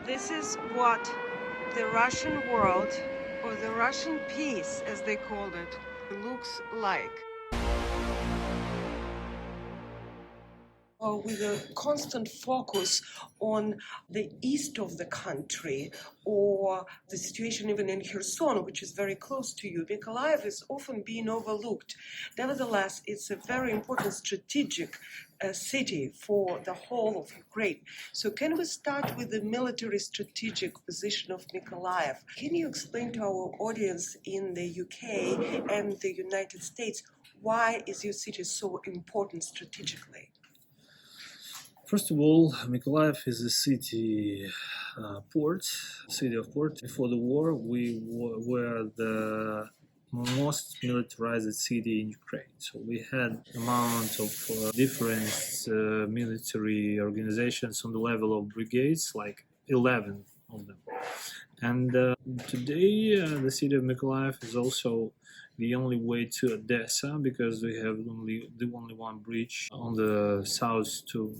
This is what the Russian world, or the Russian peace, as they called it, looks like. With a constant focus on the east of the country, or the situation even in Kherson, which is very close to you, Mykolaiv is often being overlooked. Nevertheless, it's a very important strategic city for the whole of Ukraine. So can we start with the military strategic position of Mykolaiv? Can you explain to our audience in the UK and the United States, why is your city so important strategically? First of all, Mykolaiv is a city of port. Before the war, we were the most militarized city in Ukraine. So we had amount of different military organizations on the level of brigades, like 11 of them. And today, the city of Mykolaiv is also the only way to Odesa, because we have the only one bridge on the south to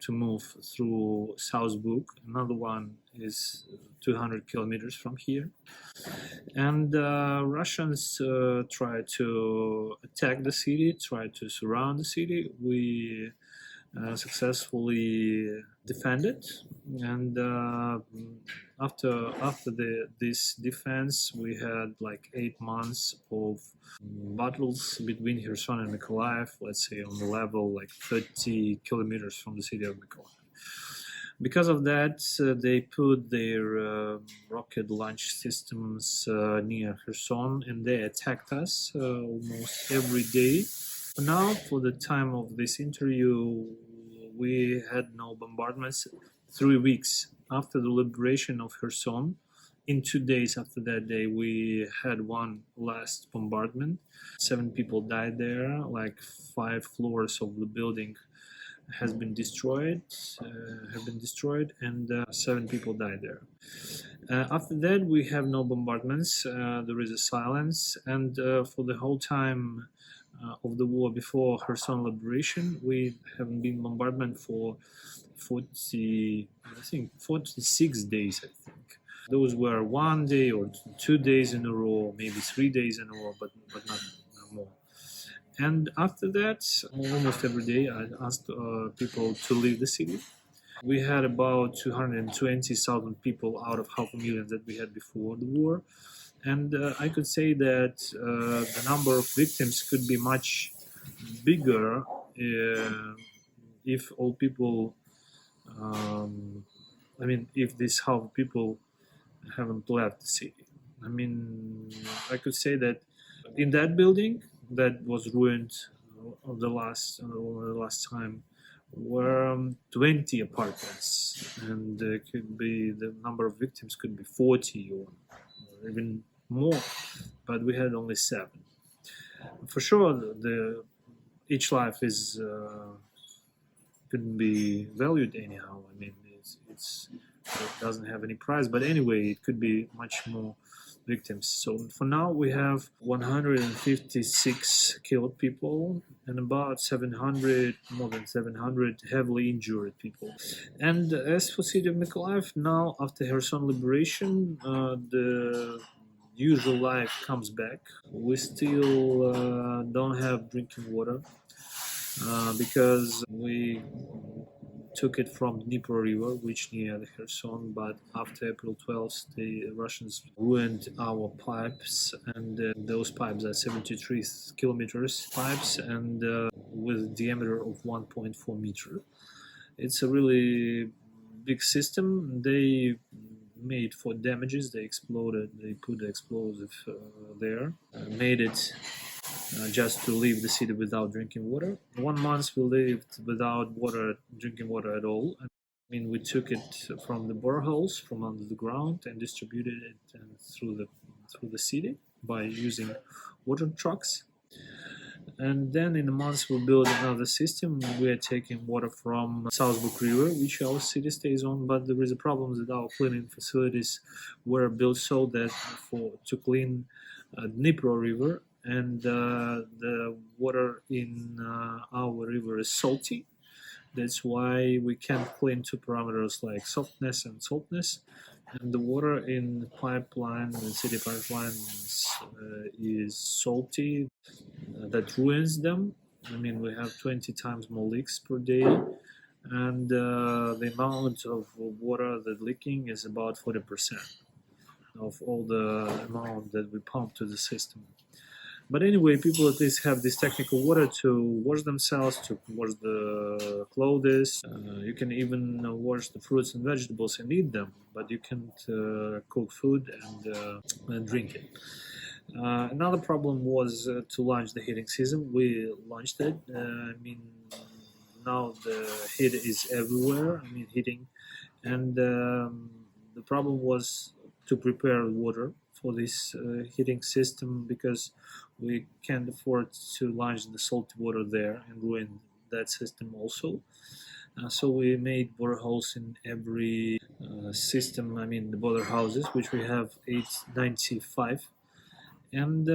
move through South Buk. Another one is 200 kilometers from here. And Russians try to attack the city, try to surround the city. We successfully defended, and after this defense, we had like 8 months of battles between Kherson and Mykolaiv, let's say on the level like 30 kilometers from the city of Mykolaiv. Because of that, they put their rocket launch systems near Kherson, and they attacked us almost every day. Now, for the time of this interview, we had no bombardments. 3 weeks after the liberation of Kherson, in 2 days after that day, we had one last bombardment. 7 people died there, like 5 floors of the building have been destroyed, and 7 people died there. After that, we have no bombardments. There is a silence, and for the whole time of the war before Kherson liberation, we haven't been bombardment for 46 days, I think. Those were 1 day or 2 days in a row, maybe 3 days in a row, but not more. And after that, almost every day, I asked people to leave the city. We had about 220,000 people out of 500,000 that we had before the war. And I could say that the number of victims could be much bigger if all people, if this half people haven't left the city. I could say that in that building that was ruined the last time were 20 apartments, and could be the number of victims could be 40 or even more, but we had only 7. For sure, each life is couldn't be valued anyhow. It doesn't have any price, but anyway, it could be much more victims. So for now, we have 156 killed people and about more than 700 heavily injured people. And as for city of Mykolaiv, now after Kherson liberation, the usual life comes back. We still don't have drinking water because we took it from Dnipro River, which near the Kherson, but after April 12th, the Russians ruined our pipes, and those pipes are 73 kilometers pipes and with a diameter of 1.4 meter. It's a really big system. They made for damages. They exploded. They put the explosive there. Made it just to leave the city without drinking water. 1 month we lived without drinking water at all. We took it from the boreholes from under the ground and distributed it through the city by using water trucks. And then in a month we built another system. We are taking water from South Buk River, which our city stays on, but there is a problem that our cleaning facilities were built so that to clean Dnipro River, and the water in our river is salty, That's why we can't claim two parameters like softness and saltness. And the water in pipeline, the city pipelines, is salty. That ruins them. I mean, we have 20 times more leaks per day, and the amount of water that leaking is about 40% of all the amount that we pump to the system. But anyway, people at least have this technical water to wash themselves, to wash the clothes. You can even wash the fruits and vegetables and eat them, but you can't cook food and drink it. Another problem was to launch the heating season. We launched it. I mean, now the heat is everywhere. I mean, heating, and the problem was to prepare water for this heating system because we can't afford to launch the salty water there and ruin that system also. So we made water holes in every system. I mean, the boiler houses, which we have 895. And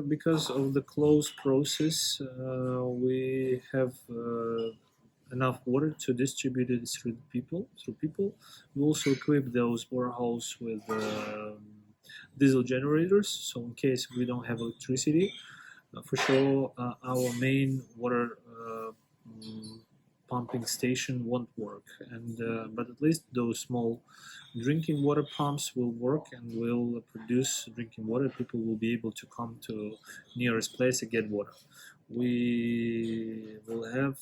because of the closed process, we have enough water to distribute it through people. We also equip those warehouses with diesel generators, so in case we don't have electricity, for sure our main water pumping station won't work. And but at least those small drinking water pumps will work and will produce drinking water. People will be able to come to nearest place and get water. We will have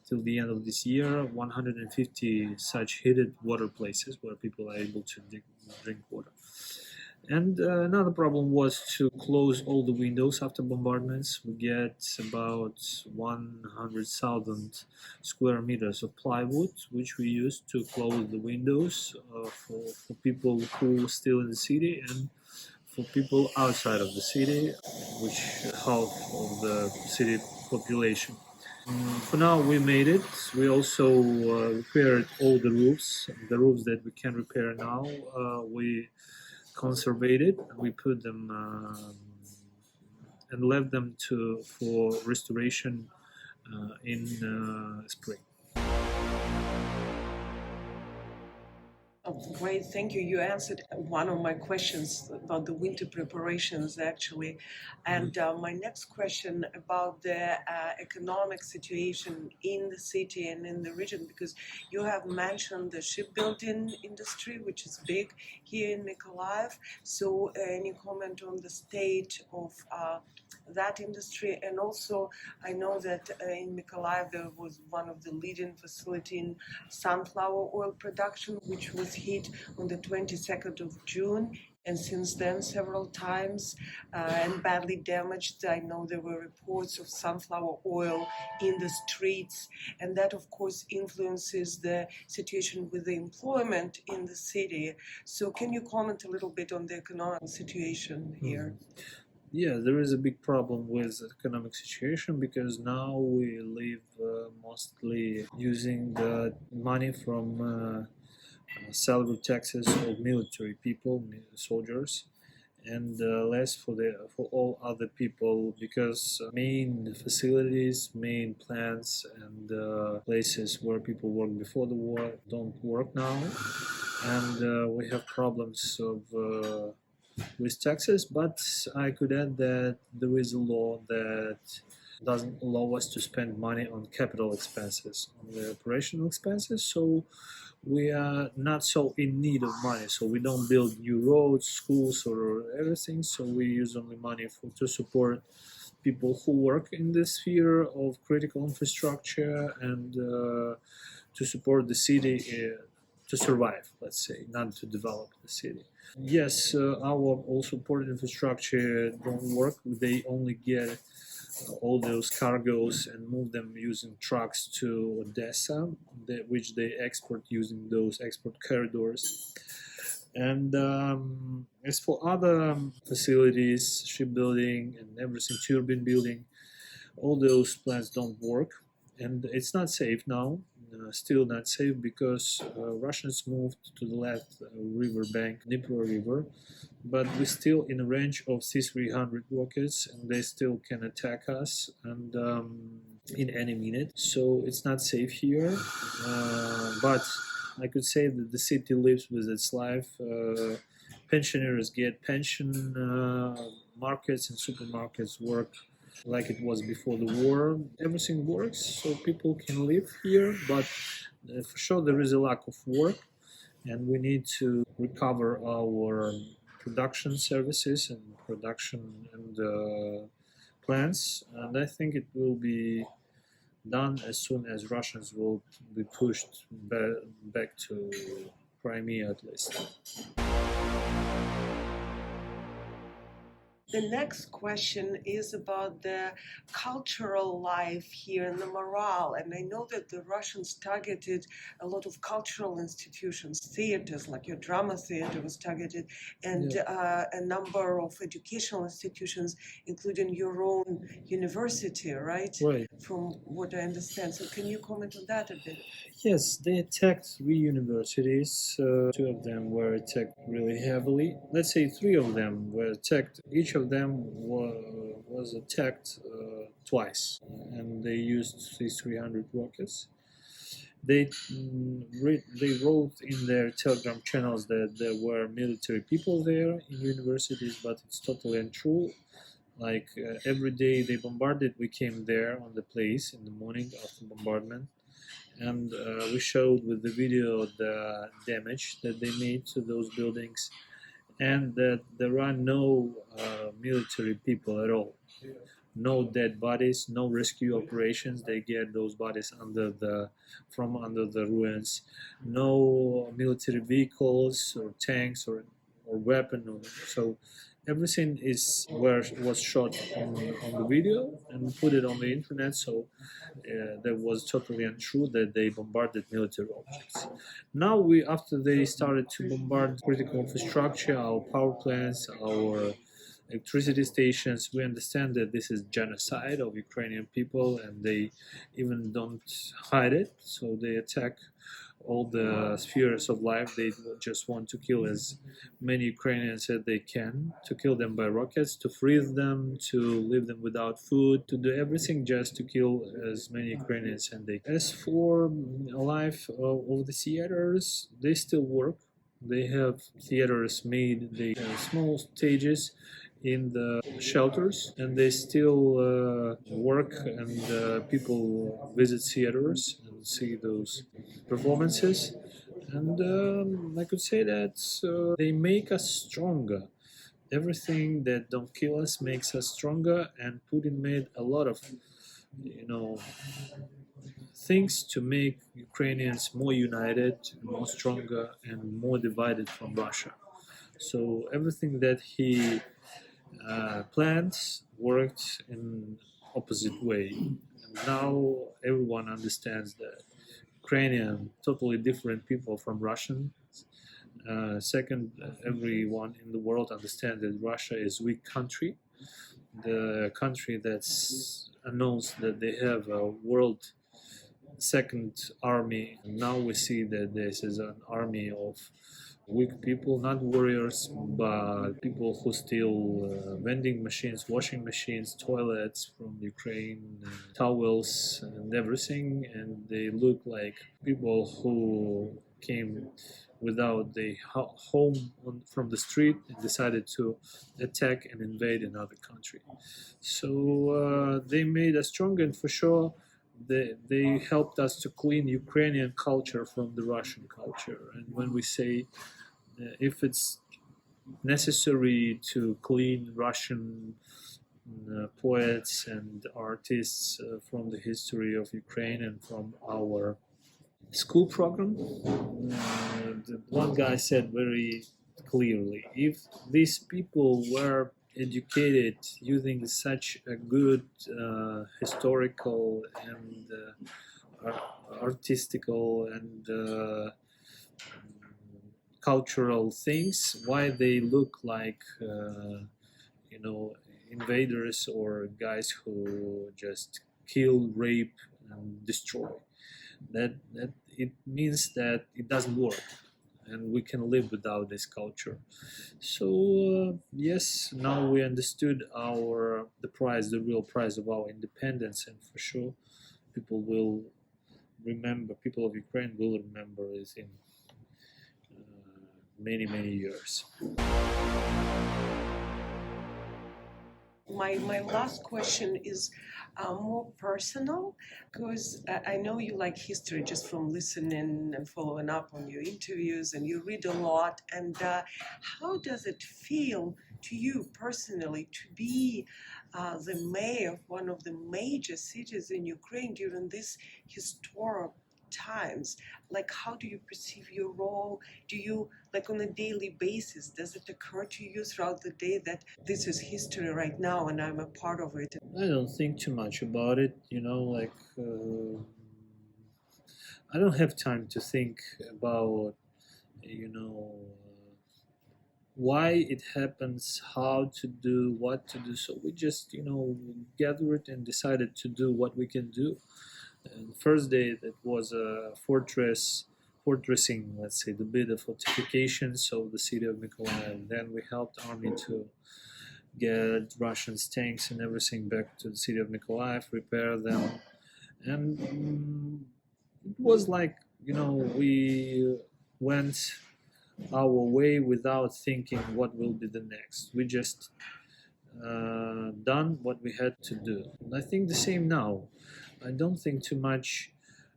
till the end of this year 150 such heated water places where people are able to drink water. And another problem was to close all the windows after bombardments. We get about 100,000 square meters of plywood, which we use to close the windows for people who are still in the city and for people outside of the city, which half of the city population. For now, we made it. We also repaired all the roofs that we can repair now. We conservated. We put them and left them for restoration in spring. Oh, great, thank you. You answered one of my questions about the winter preparations, actually. And my next question about the economic situation in the city and in the region, because you have mentioned the shipbuilding industry, which is big here in Mykolaiv. So any comment on the state of that industry? And also, I know that in Mykolaiv there was one of the leading facilities in sunflower oil production, which was hit on the 22nd of June, and since then several times and badly damaged. I know there were reports of sunflower oil in the streets, and that of course influences the situation with the employment in the city. So can you comment a little bit on the economic situation here? Yeah, there is a big problem with the economic situation because now we live mostly using the money from salary taxes of military people, soldiers, and less for all other people because main facilities, main plants, and places where people worked before the war don't work now, and we have problems of with taxes. But I could add that there is a law that doesn't allow us to spend money on capital expenses, on the operational expenses. So we are not so in need of money. So we don't build new roads, schools, or everything. So we use only money to support people who work in the sphere of critical infrastructure and to support the city to survive, let's say, not to develop the city. Yes, our all support infrastructure don't work. They only get all those cargoes and move them using trucks to Odesa, which they export using those export corridors. And as for other facilities, shipbuilding and everything, turbine building, all those plants don't work. And it's not safe now, still not safe because Russians moved to the left river bank, Dnipro River, but we're still in a range of C-300 rockets and they still can attack us. And in any minute. So it's not safe here. But I could say that the city lives with its life. Pensioners get pension. Markets and supermarkets work like it was before the war. Everything works, so people can live here. But for sure, there is a lack of work, and we need to recover our production services and production and plants. And I think it will be done as soon as Russians will be pushed back to Crimea at least. The next question is about the cultural life here and the morale. And I know that the Russians targeted a lot of cultural institutions, theaters, like your drama theater was targeted, and a number of educational institutions, including your own university, right? Right. From what I understand. So can you comment on that a bit? Yes, they attacked 3 universities. 2 of them were attacked really heavily. Let's say 3 of them were attacked. Each of them was attacked twice, and they used C-300 rockets. They wrote in their Telegram channels that there were military people there in universities, but it's totally untrue. Like every day they bombarded, we came there on the place in the morning after bombardment, and we showed with the video the damage that they made to those buildings, and that there are no military people at all. No dead bodies, no rescue operations. They get those bodies from under the ruins. No military vehicles or tanks or weapon. So everything was shot on the video and put it on the internet. So that was totally untrue that they bombarded military objects. Now after they started to bombard critical infrastructure, our power plants, our electricity stations, we understand that this is genocide of Ukrainian people, and they even don't hide it. So they attack all the spheres of life. They just want to kill as many Ukrainians as they can, to kill them by rockets, to freeze them, to leave them without food, to do everything just to kill as many Ukrainians as they can. As for life of the theaters, they still work. They have theaters made, they have small stages in the shelters, and they still work, and people visit theaters and see those performances. And I could say that they make us stronger. Everything that don't kill us makes us stronger, and Putin made a lot of things to make Ukrainians more united, more stronger, and more divided from Russia. So everything that he planned worked in opposite way. And now everyone understands that Ukrainian, totally different people from Russian. Second, everyone in the world understands that Russia is a weak country, the country that's announced that they have a world second army. And now we see that this is an army of weak people, not warriors, but people who steal vending machines, washing machines, toilets from Ukraine, towels, and everything. And they look like people who came without the home from the street and decided to attack and invade another country. So they made us stronger, and for sure they helped us to clean Ukrainian culture from the Russian culture. And when we say if it's necessary to clean Russian poets and artists from the history of Ukraine and from our school program, one guy said very clearly, if these people were educated using such a good historical and artistical and cultural things, why they look like invaders or guys who just kill, rape, and destroy. That it means that it doesn't work, and we can live without this culture. So yes, now we understood the real price of our independence, and for sure people will remember, people of Ukraine will remember it in many, many years. My last question is more personal, because I know you like history just from listening and following up on your interviews, and you read a lot. And how does it feel to you personally to be the mayor of one of the major cities in Ukraine during this historic times? Like, how do you perceive your role? Do you, like, on a daily basis, does it occur to you throughout the day that this is history right now and I'm a part of it? I don't think too much about it, I don't have time to think about, why it happens, how to do, what to do. So we just, gathered and decided to do what we can do. And the first day that was a fortressing, let's say, the bit of fortifications of the city of Mykolaiv. Then we helped army to get Russian tanks and everything back to the city of Mykolaiv, repair them. And it was like, we went our way without thinking what will be the next. We just done what we had to do. And I think the same now. I don't think too much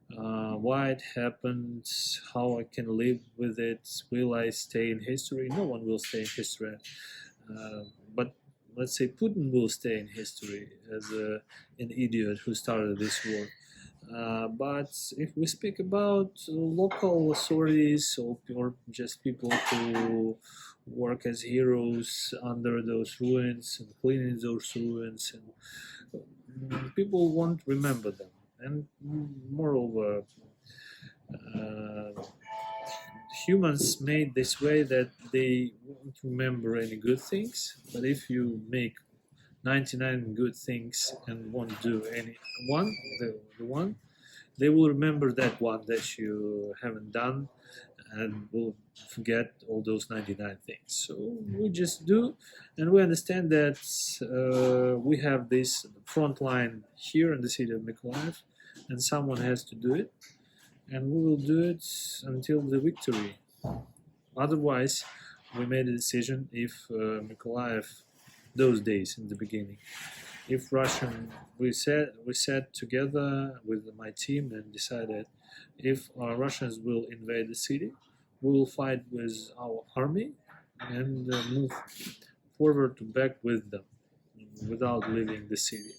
why it happened, how I can live with it. Will I stay in history? No one will stay in history. But let's say Putin will stay in history as an idiot who started this war. But if we speak about local authorities or just people who work as heroes under those ruins and cleaning those ruins, and people won't remember them. And moreover, humans made this way that they won't remember any good things. But if you make 99 good things and won't do any one, the one, they will remember that one that you haven't done and will forget all those 99 things. So we just do, and we understand that we have this front line here in the city of Mykolaiv, and someone has to do it, and we will do it until the victory. Otherwise, we made a decision if Mykolaiv, those days in the beginning, if Russian, we sat together with my team and decided if Russians will invade the city, we will fight with our army and move forward to back with them without leaving the city.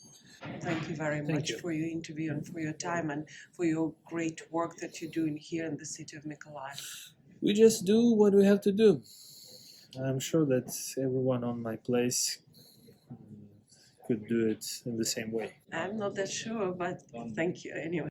Thank you very much for your interview and for your time and for your great work that you're doing here in the city of Mykolaiv. We just do what we have to do. I'm sure that everyone on my place could do it in the same way. I'm not that sure, but thank you anyway.